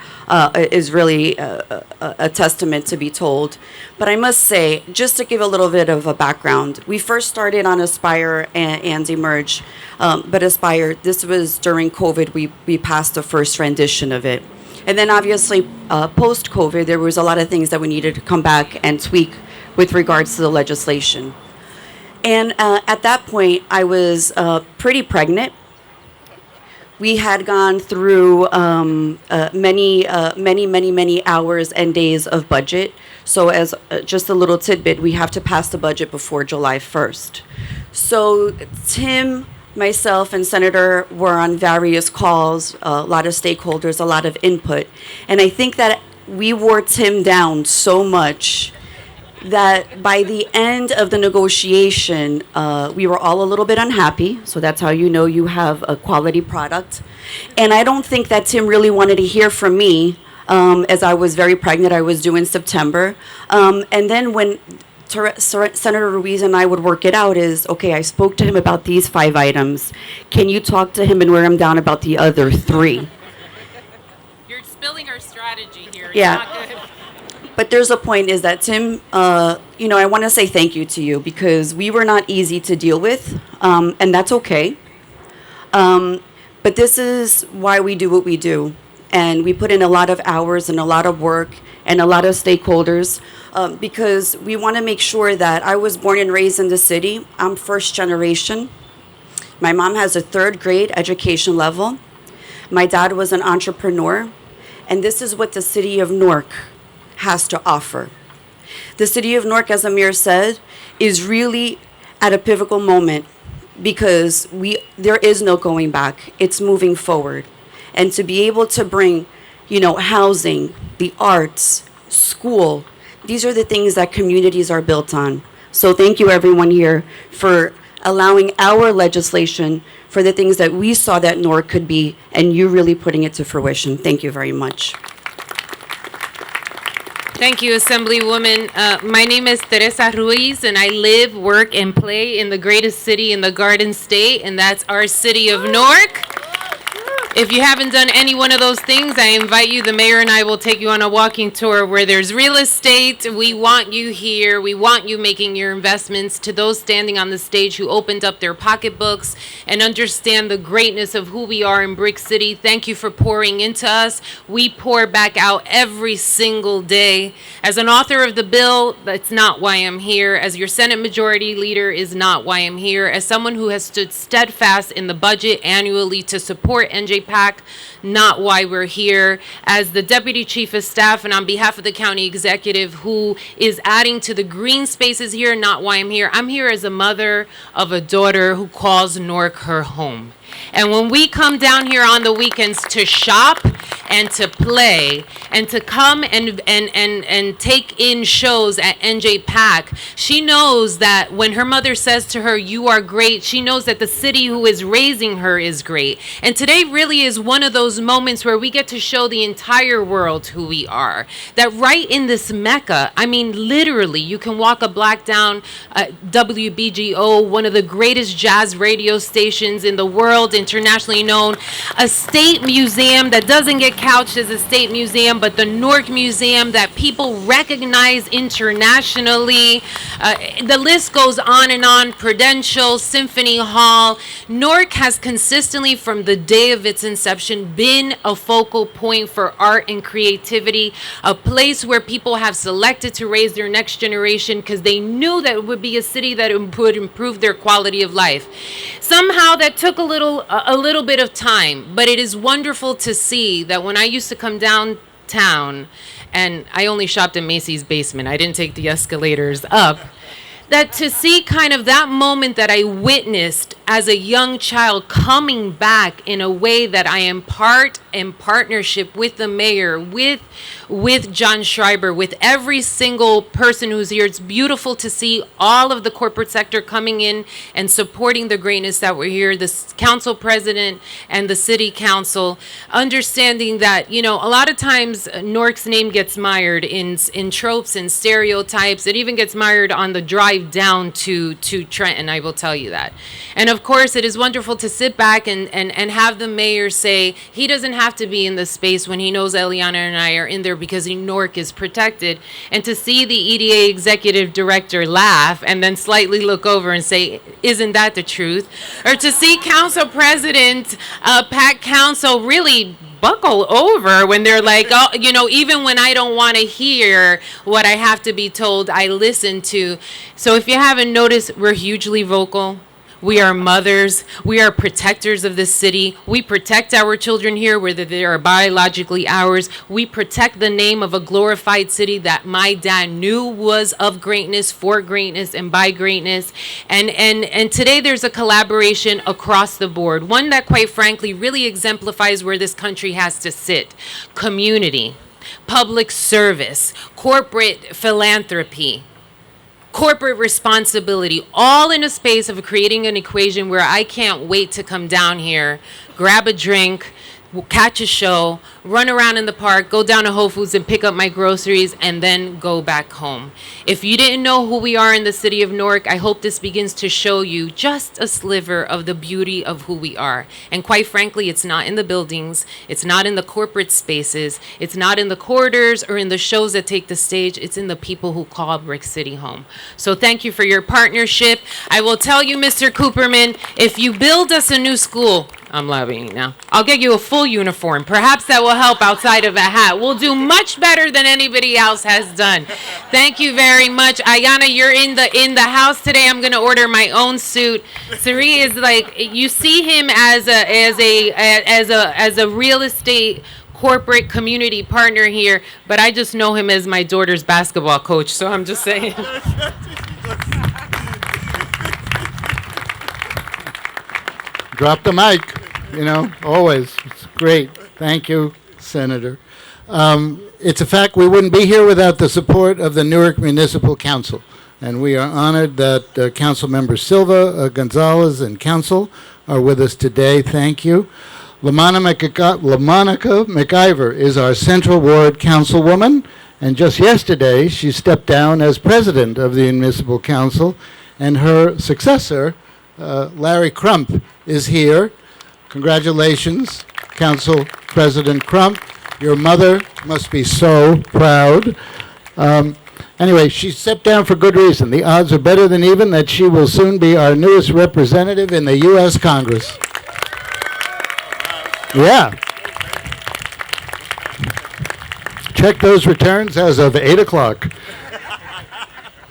is really a testament to be told. But I must say, just to give a little bit of a background, we first started on Aspire and Emerge, but Aspire, this was during COVID, we passed the first rendition of it. And then obviously, post-COVID, there was a lot of things that we needed to come back and tweak with regards to the legislation. And at that point, I was pretty pregnant. We had gone through many hours and days of budget. So as just a little tidbit, we have to pass the budget before July 1st. So Tim myself and Senator were on various calls, a lot of stakeholders, a lot of input. And I think that we wore Tim down so much that by the end of the negotiation, we were all a little bit unhappy. So that's how you know you have a quality product. And I don't think that Tim really wanted to hear from me, as I was very pregnant. I was due in September. And then when Senator Ruiz and I would work it out is, okay, I spoke to him about these 5 items. Can you talk to him and wear him down about the other 3? You're spilling our strategy here. It's Yeah. not good. But there's a point is that Tim, I want to say thank you to you because we were not easy to deal with, and that's okay. But this is why we do what we do. And we put in a lot of hours and a lot of work and a lot of stakeholders because we want to make sure that I was born and raised in the city. I'm first generation. My mom has a 3rd grade education level. My dad was an entrepreneur. And this is what the city of Newark has to offer. The city of Newark, as Amir said, is really at a pivotal moment because there is no going back. It's moving forward. And to be able to bring, housing, the arts, school, these are the things that communities are built on. So thank you everyone here for allowing our legislation for the things that we saw that Newark could be and you really putting it to fruition. Thank you very much. Thank you, Assemblywoman. My name is Teresa Ruiz, and I live, work, and play in the greatest city in the Garden State, and that's our city of Newark. If you haven't done any one of those things, I invite you. The mayor and I will take you on a walking tour where there's real estate. We want you here. We want you making your investments. To those standing on the stage who opened up their pocketbooks and understand the greatness of who we are in Brick City, thank you for pouring into us. We pour back out every single day. As an author of the bill, that's not why I'm here. As your Senate Majority Leader is not why I'm here. As someone who has stood steadfast in the budget annually to support NJPAC, not why we're here. As the Deputy Chief of Staff and on behalf of the County Executive who is adding to the green spaces here, not why I'm here. I'm here as a mother of a daughter who calls Newark her home. And when we come down here on the weekends to shop and to play and to come and take in shows at NJPAC, she knows that when her mother says to her, "You are great," she knows that the city who is raising her is great. And today really is one of those moments where we get to show the entire world who we are. That right in this Mecca, I mean, literally, you can walk a block down WBGO, one of the greatest jazz radio stations in the world, internationally known, a state museum that doesn't get couched as a state museum, but the Newark Museum that people recognize internationally. The list goes on and on. Prudential, Symphony Hall. Newark has consistently, from the day of its inception, been a focal point for art and creativity, a place where people have selected to raise their next generation because they knew that it would be a city that would improve their quality of life. Somehow that took a little bit of time, but it is wonderful to see that when I used to come downtown, and I only shopped in Macy's basement, I didn't take the escalators up, that to see kind of that moment that I witnessed as a young child coming back in a way that I am part in partnership with the mayor, with John Schreiber, with every single person who's here. It's beautiful to see all of the corporate sector coming in and supporting the greatness that we're here, the council president and the city council, understanding that, a lot of times Newark's name gets mired in tropes and stereotypes. It even gets mired on the drive down to Trenton, I will tell you that. And of course, it is wonderful to sit back and have the mayor say he doesn't have to be in the space when he knows Eliana and I are in there because Newark is protected. And to see the EDA executive director laugh and then slightly look over and say, "Isn't that the truth?" Or to see council president, PAC council really buckle over when they're like, "Oh, even when I don't want to hear what I have to be told, I listen to." So if you haven't noticed, we're hugely vocal. We are mothers. We are protectors of this city. We protect our children here, whether they are biologically ours. We protect the name of a glorified city that my dad knew was of greatness, for greatness, and by greatness. And today there's a collaboration across the board, one that quite frankly really exemplifies where this country has to sit. Community, public service, corporate philanthropy, corporate responsibility, all in a space of creating an equation where I can't wait to come down here, grab a drink, catch a show, run around in the park, go down to Whole Foods and pick up my groceries, and then go back home. If you didn't know who we are in the city of Newark, I hope this begins to show you just a sliver of the beauty of who we are. And quite frankly, it's not in the buildings, it's not in the corporate spaces, it's not in the corridors or in the shows that take the stage, it's in the people who call Brick City home. So thank you for your partnership. I will tell you, Mr. Cooperman, if you build us a new school, I'm lobbying now, I'll get you a full uniform. Perhaps that will help outside of a hat. We'll do much better than anybody else has done. Thank you very much. Ayana, you're in the house today. I'm going to order my own suit. Sari is like, you see him as a real estate corporate community partner here, but I just know him as my daughter's basketball coach, so I'm just saying. Drop the mic, always. It's great. Thank you, Senator. It's a fact we wouldn't be here without the support of the Newark Municipal Council. And we are honored that Council Members Silva, Gonzalez, and Council are with us today. Thank you. LaMonica McIver is our Central Ward Councilwoman. And just yesterday, she stepped down as President of the Municipal Council. And her successor, Larry Crump, is here. Congratulations, Council President Crump. Your mother must be so proud. Anyway, she stepped down for good reason. The odds are better than even that she will soon be our newest representative in the U.S. Congress. Yeah. Check those returns as of 8 o'clock.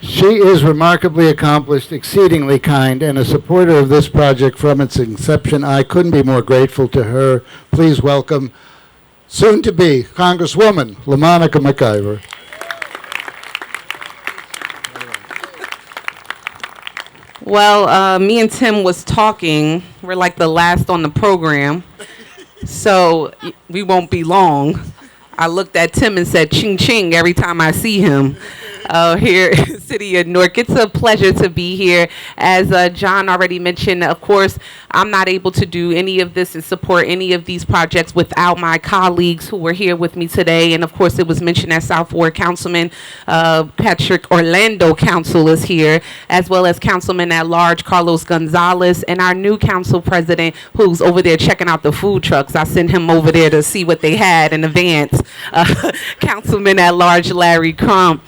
She is remarkably accomplished, exceedingly kind, and a supporter of this project from its inception. I couldn't be more grateful to her. Please welcome soon-to-be Congresswoman LaMonica McIver. Well, me and Tim was talking. We're like the last on the program, so we won't be long. I looked at Tim and said ching ching every time I see him here in the city of Newark. It's a pleasure to be here. As John already mentioned, of course, I'm not able to do any of this and support any of these projects without my colleagues who were here with me today. And of course, it was mentioned that South Ward Councilman Patrick Orlando Council is here, as well as Councilman at Large Carlos Gonzalez, and our new council president who's over there checking out the food trucks. I sent him over there to see what they had in advance. Councilman at Large Larry Crump.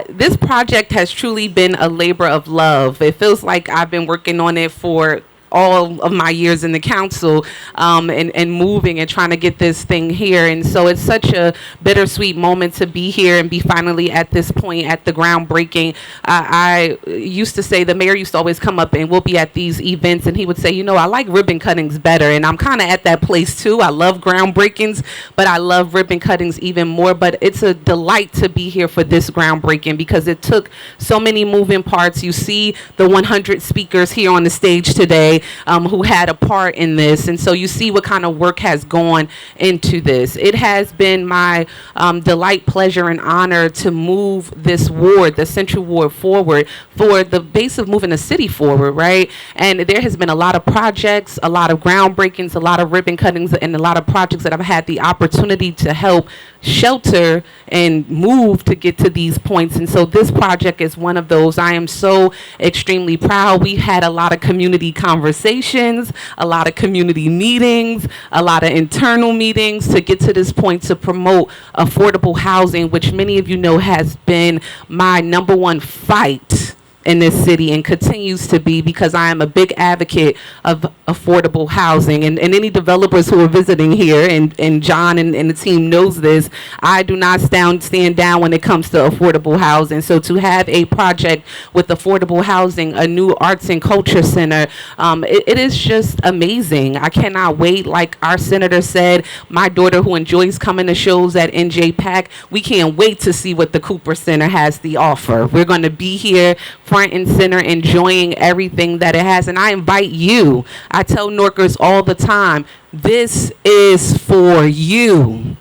This project has truly been a labor of love. It feels like I've been working on it for all of my years in the council, and moving and trying to get this thing here. And so it's such a bittersweet moment to be here and be finally at this point at the groundbreaking. I used to say, the mayor used to always come up and we'll be at these events and he would say, I like ribbon cuttings better. And I'm kind of at that place too. I love groundbreakings, but I love ribbon cuttings even more. But it's a delight to be here for this groundbreaking because it took so many moving parts. You see the 100 speakers here on the stage today who had a part in this. And so you see what kind of work has gone into this. It has been my delight, pleasure, and honor to move this ward, the Central Ward, forward for the base of moving the city forward, right? And there has been a lot of projects, a lot of groundbreakings, a lot of ribbon cuttings, and a lot of projects that I've had the opportunity to help shelter and move to get to these points. And so this project is one of those. I am so extremely proud. We had a lot of community conversations, a lot of community meetings, a lot of internal meetings to get to this point to promote affordable housing, which many of you know has been my number one fight in this city and continues to be, because I am a big advocate of affordable housing. And any developers who are visiting here, and John and the team knows this, I do not stand down when it comes to affordable housing. So to have a project with affordable housing, a new arts and culture center, it is just amazing. I cannot wait. Like our senator said, my daughter who enjoys coming to shows at NJPAC, we can't wait to see what the Cooper Center has to offer. We're going to be here front and center enjoying everything that it has. And I invite you, I tell Norkers all the time, this is for you.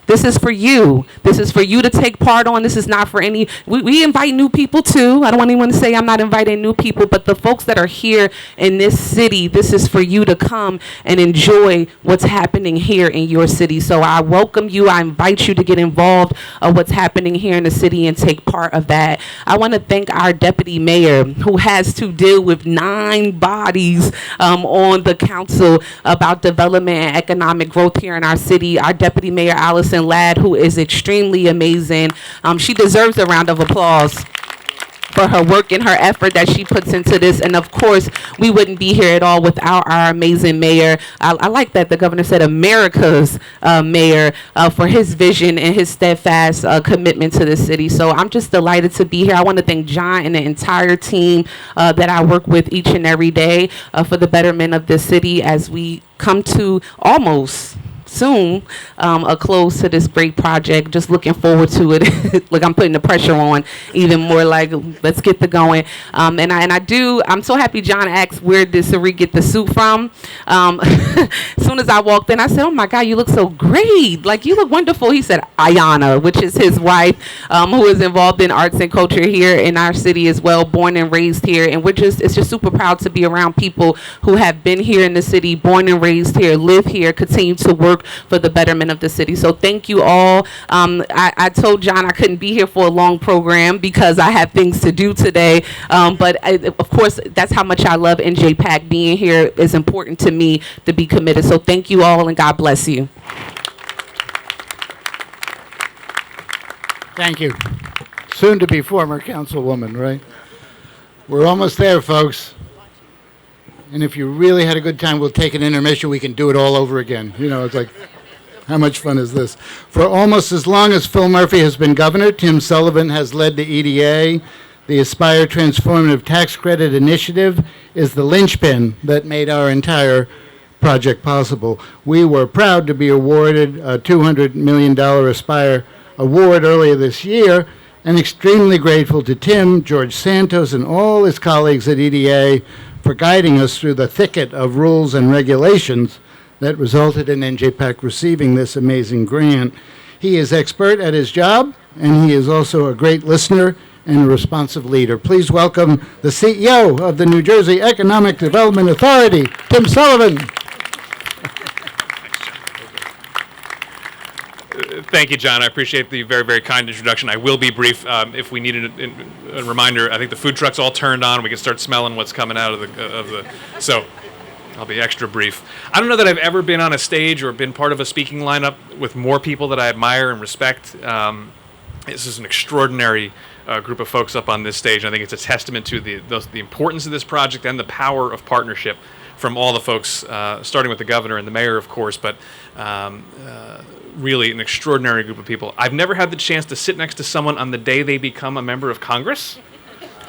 This is for you. This is for you to take part on. This is not for any, we invite new people too. I don't want anyone to say I'm not inviting new people, but the folks that are here in this city, this is for you to come and enjoy what's happening here in your city. So I welcome you. I invite you to get involved of what's happening here in the city and take part of that. I want to thank our deputy mayor, who has to deal with 9 bodies on the council about development and economic growth here in our city. Our deputy mayor, Allison Ladd, who is extremely amazing. She deserves a round of applause for her work and her effort that she puts into this. And of course, we wouldn't be here at all without our amazing mayor. I like that the governor said America's mayor, for his vision and his steadfast commitment to the city. So I'm just delighted to be here. I want to thank John and the entire team that I work with each and every day for the betterment of this city as we come to almost soon a close to this great project. Just looking forward to it. Like I'm putting the pressure on even more, like let's get the going. I'm so happy John asked where did Sari get the suit from. As soon as I walked in, I said, oh my God, you look so great. Like you look wonderful. He said Ayana, which is his wife, who is involved in arts and culture here in our city as well, born and raised here. And it's just super proud to be around people who have been here in the city, born and raised here, live here, continue to work for the betterment of the city. So thank you all. I told John I couldn't be here for a long program because I have things to do today. Of course, that's how much I love NJPAC. Being here is important to me to be committed. So thank you all, and God bless you. Thank you. Soon to be former councilwoman, right? We're almost there, folks. And if you really had a good time, we'll take an intermission. We can do it all over again. You know, it's like, how much fun is this? For almost as long as Phil Murphy has been governor, Tim Sullivan has led the EDA. The Aspire Transformative Tax Credit Initiative is the linchpin that made our entire project possible. We were proud to be awarded a $200 million Aspire award earlier this year, and extremely grateful to Tim, George Santos, and all his colleagues at EDA for guiding us through the thicket of rules and regulations that resulted in NJPAC receiving this amazing grant. He is expert at his job, and he is also a great listener and a responsive leader. Please welcome the CEO of the New Jersey Economic Development Authority, Tim Sullivan. Thank you, John. I appreciate the very, very kind introduction. I will be brief. If we needed a reminder, I think the food truck's all turned on. We can start smelling what's coming out of the. So I'll be extra brief. I don't know that I've ever been on a stage or been part of a speaking lineup with more people that I admire and respect. This is an extraordinary group of folks up on this stage. I think it's a testament to the importance of this project and the power of partnership from all the folks, starting with the governor and the mayor, of course, but really an extraordinary group of people. I've never had the chance to sit next to someone on the day they become a member of Congress.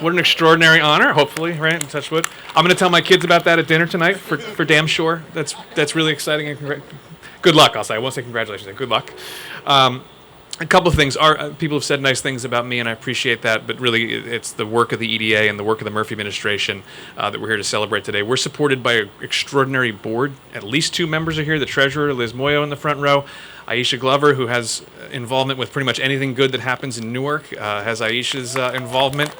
What an extraordinary honor, hopefully, right? Touch wood. I'm going to tell my kids about that at dinner tonight, for damn sure. That's really exciting. And good luck, I'll say. I won't say congratulations. Good luck. A couple of things. People have said nice things about me, and I appreciate that, but really it's the work of the EDA and the work of the Murphy administration that we're here to celebrate today. We're supported by an extraordinary board. At least 2 members are here. The treasurer, Liz Moyo, in the front row. Aisha Glover, who has involvement with pretty much anything good that happens in Newark, has Aisha's involvement.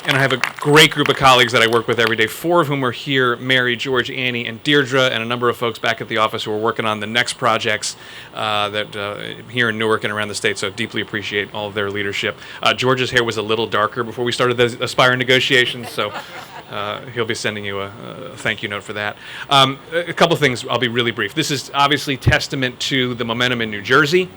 And I have a great group of colleagues that I work with every day, 4 of whom are here, Mary, George, Annie, and Deirdre, and a number of folks back at the office who are working on the next projects here in Newark and around the state, so deeply appreciate all of their leadership. George's hair was a little darker before we started the Aspire negotiations, so he'll be sending you a thank you note for that. A couple things, I'll be really brief. This is obviously testament to the momentum in New Jersey.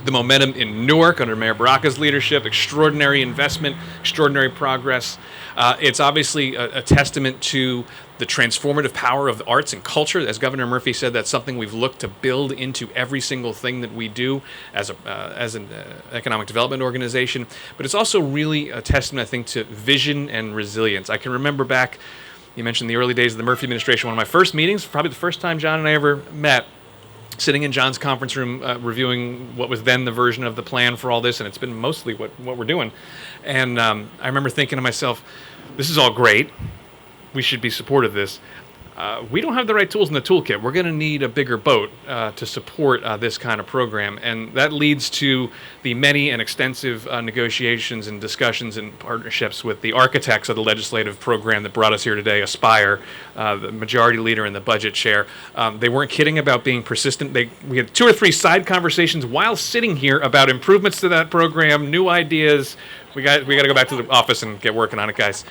the momentum in Newark under Mayor Baraka's leadership, extraordinary investment, extraordinary progress. It's obviously a testament to the transformative power of the arts and culture. As Governor Murphy said, that's something we've looked to build into every single thing that we do as an economic development organization. But it's also really a testament, I think, to vision and resilience. I can remember back, you mentioned the early days of the Murphy administration, one of my first meetings, probably the first time John and I ever met, sitting in John's conference room reviewing what was then the version of the plan for all this, and it's been mostly what we're doing. And I remember thinking to myself, this is all great. We should be supportive of this. We don't have the right tools in the toolkit. We're going to need a bigger boat to support this kind of program. And that leads to the many and extensive negotiations and discussions and partnerships with the architects of the legislative program that brought us here today, Aspire, the majority leader and the budget chair. They weren't kidding about being persistent. We had 2 or 3 side conversations while sitting here about improvements to that program, new ideas. We got to go back to the office and get working on it, guys.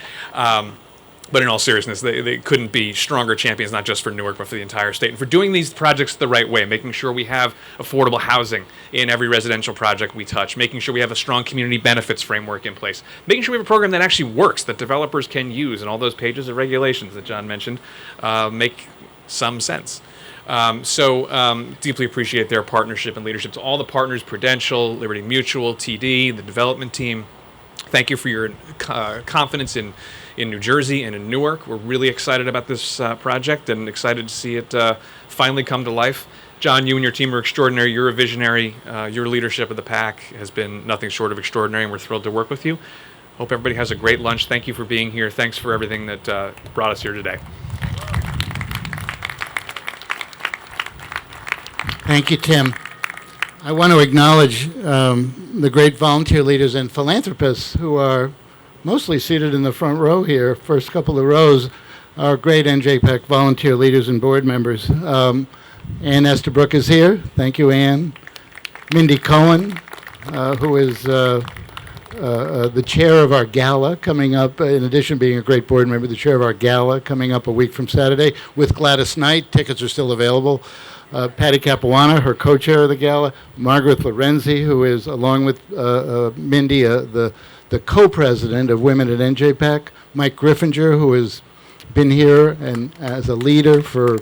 But in all seriousness, they couldn't be stronger champions, not just for Newark, but for the entire state. And for doing these projects the right way, making sure we have affordable housing in every residential project we touch, making sure we have a strong community benefits framework in place, making sure we have a program that actually works, that developers can use, and all those pages of regulations that John mentioned make some sense. Deeply appreciate their partnership and leadership. To all the partners, Prudential, Liberty Mutual, TD, the development team, thank you for your confidence in New Jersey and in Newark. We're really excited about this project and excited to see it finally come to life. John, you and your team are extraordinary. You're a visionary. Your leadership of the PAC has been nothing short of extraordinary, and we're thrilled to work with you. Hope everybody has a great lunch. Thank you for being here. Thanks for everything that brought us here today. Thank you, Tim. I want to acknowledge the great volunteer leaders and philanthropists who are mostly seated in the front row here, first couple of rows, are great NJPAC volunteer leaders and board members. Ann Estabrook is here. Thank you, Ann. Mindy Cohen, who is the chair of our gala coming up, in addition to being a great board member, the chair of our gala coming up a week from Saturday with Gladys Knight. Tickets are still available. Patty Capuana, her co-chair of the gala. Margaret Lorenzi, who is, along with Mindy, the co-president of Women at NJPAC. Mike Griffinger, who has been here and as a leader for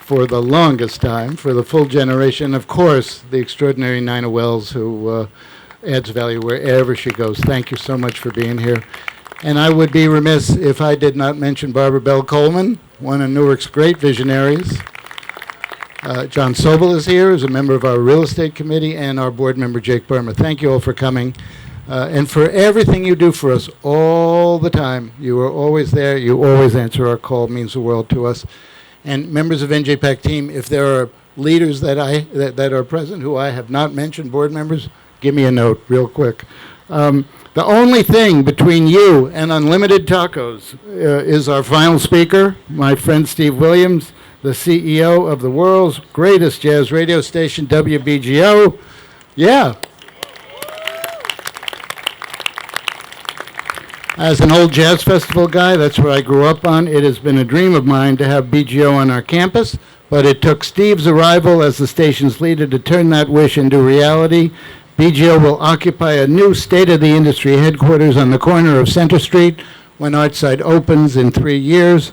the longest time, for the full generation. Of course, the extraordinary Nina Wells, who adds value wherever she goes. Thank you so much for being here. And I would be remiss if I did not mention Barbara Bell Coleman, one of Newark's great visionaries. John Sobel is here as a member of our real estate committee, and our board member, Jake Burma. Thank you all for coming. And for everything you do for us all the time. You are always there. You always answer our call. It means the world to us. And members of NJPAC team, if there are leaders that are present who I have not mentioned, board members, give me a note real quick. The only thing between you and unlimited tacos is our final speaker, my friend Steve Williams, the CEO of the world's greatest jazz radio station, WBGO. Yeah. As an old jazz festival guy, that's where I grew up on. It has been a dream of mine to have BGO on our campus, but it took Steve's arrival as the station's leader to turn that wish into reality. BGO will occupy a new state-of-the-industry headquarters on the corner of Center Street when Artside opens in 3 years.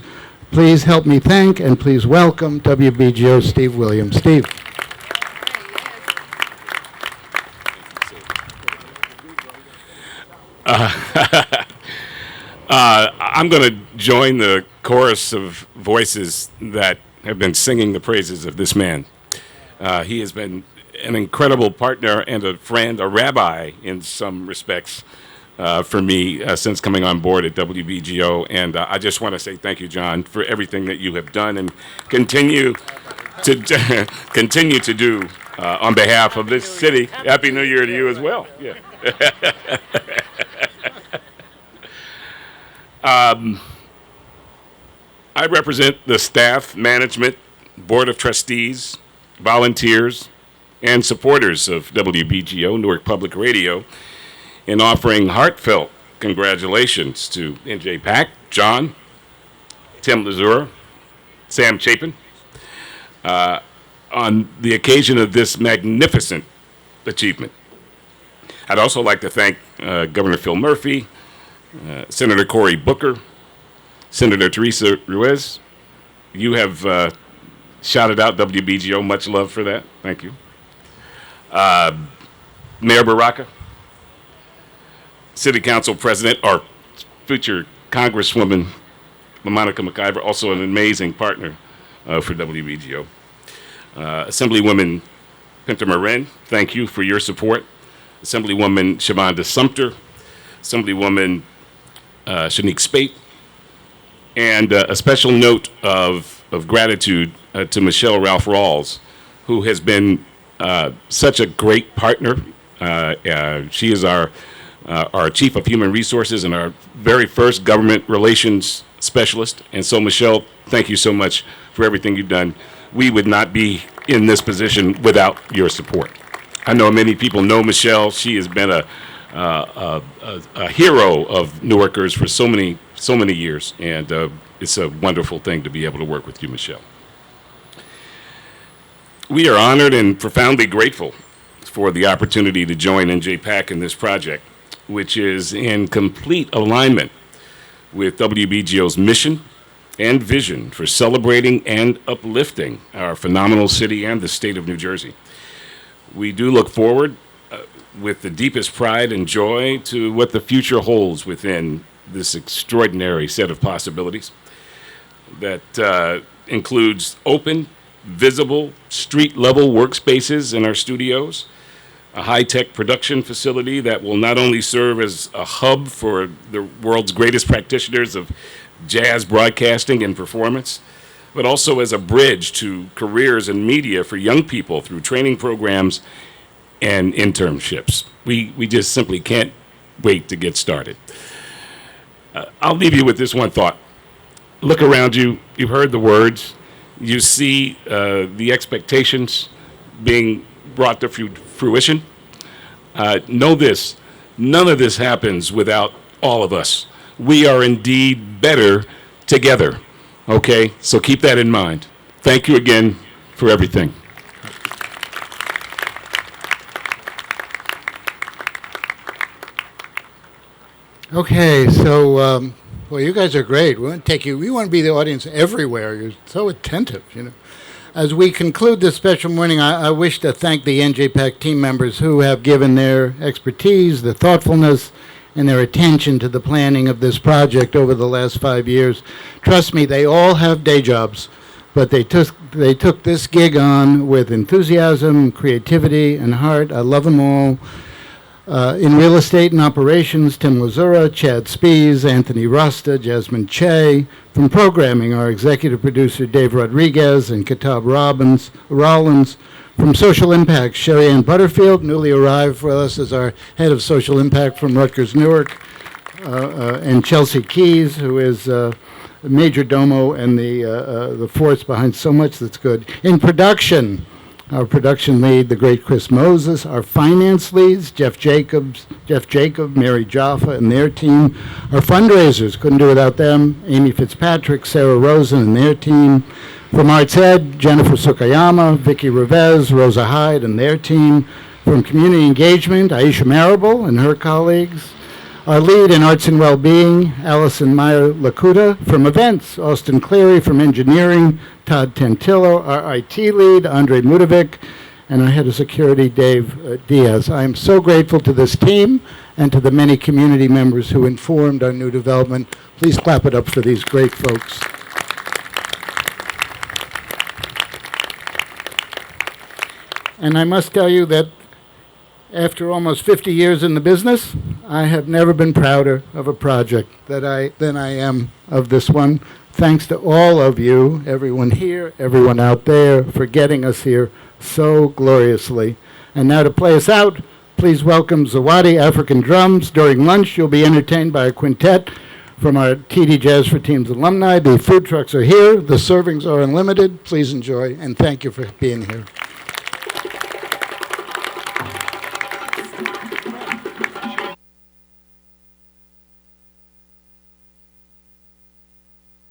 Please help me thank and please welcome WBGO Steve Williams. Steve. I'm going to join the chorus of voices that have been singing the praises of this man. He has been an incredible partner and a friend, a rabbi in some respects for me since coming on board at WBGO. And I just want to say thank you, John, for everything that you have done and continue to do on behalf of this city. Happy New Year to you as well. Yeah. I represent the staff, management, board of trustees, volunteers, and supporters of WBGO, Newark Public Radio, in offering heartfelt congratulations to NJPAC, John, Tim Lazura, Sam Chapin, on the occasion of this magnificent achievement. I'd also like to thank Governor Phil Murphy, Senator Cory Booker, Senator Teresa Ruiz. You have shouted out WBGO. Much love for that. Thank you. Mayor Baraka, City Council President, our future Congresswoman LaMonica McIver, also an amazing partner for WBGO. Assemblywoman Pinta Marin, thank you for your support. Assemblywoman Shavonda Sumter, Assemblywoman Shanique Spate, and a special note of gratitude to Michelle Ralph Rawls, who has been such a great partner. She is our Chief of Human Resources and our very first government relations specialist. And so, Michelle, thank you so much for everything you've done. We would not be in this position without your support. I know many people know Michelle. She has been a hero of Newarkers for so many years, and it's a wonderful thing to be able to work with you, Michelle. We are honored and profoundly grateful for the opportunity to join NJPAC in this project, which is in complete alignment with WBGO's mission and vision for celebrating and uplifting our phenomenal city and the state of New Jersey. We do look forward with the deepest pride and joy to what the future holds within this extraordinary set of possibilities that includes open, visible, street-level workspaces in our studios, a high-tech production facility that will not only serve as a hub for the world's greatest practitioners of jazz broadcasting and performance, but also as a bridge to careers in media for young people through training programs and internships. We just simply can't wait to get started. I'll leave you with this one thought. Look around you. You've heard the words. You see the expectations being brought to fruition. Know this, none of this happens without all of us. We are indeed better together, okay? So keep that in mind. Thank you again for everything. Okay, so, well, you guys are great. We want to take you, we want to be the audience everywhere. You're so attentive, you know. As we conclude this special morning, I wish to thank the NJPAC team members who have given their expertise, their thoughtfulness, and their attention to the planning of this project over the last 5 years. Trust me, they all have day jobs, but they took this gig on with enthusiasm, creativity, and heart. I love them all. In real estate and operations, Tim Lazura, Chad Spees, Anthony Rasta, Jasmine Che. From programming, our executive producer, Dave Rodriguez, and Kitab Rollins. From social impact, Sherry Ann Butterfield, newly arrived for us as our head of social impact from Rutgers Newark, and Chelsea Keys, who is a major domo and the force behind so much that's good. In production, our production lead, the great Chris Moses. Our finance leads, Jeff Jacob, Mary Jaffa, and their team. Our fundraisers, couldn't do without them, Amy Fitzpatrick, Sarah Rosen, and their team. From Arts Ed, Jennifer Sukayama, Vicky Revez, Rosa Hyde, and their team. From Community Engagement, Aisha Marable and her colleagues. Our lead in Arts and Wellbeing, Allison Meyer Lakuta. From Events, Austin Cleary. From Engineering, Todd Tantillo. Our IT lead, Andre Mudovic. And our head of security, Dave Diaz. I am so grateful to this team and to the many community members who informed our new development. Please clap it up for these great folks. And I must tell you that after almost 50 years in the business, I have never been prouder of a project than I am of this one. Thanks to all of you, everyone here, everyone out there, for getting us here so gloriously. And now to play us out, please welcome Zawadi African Drums. During lunch, you'll be entertained by a quintet from our TD Jazz for Teams alumni. The food trucks are here. The servings are unlimited. Please enjoy, and thank you for being here.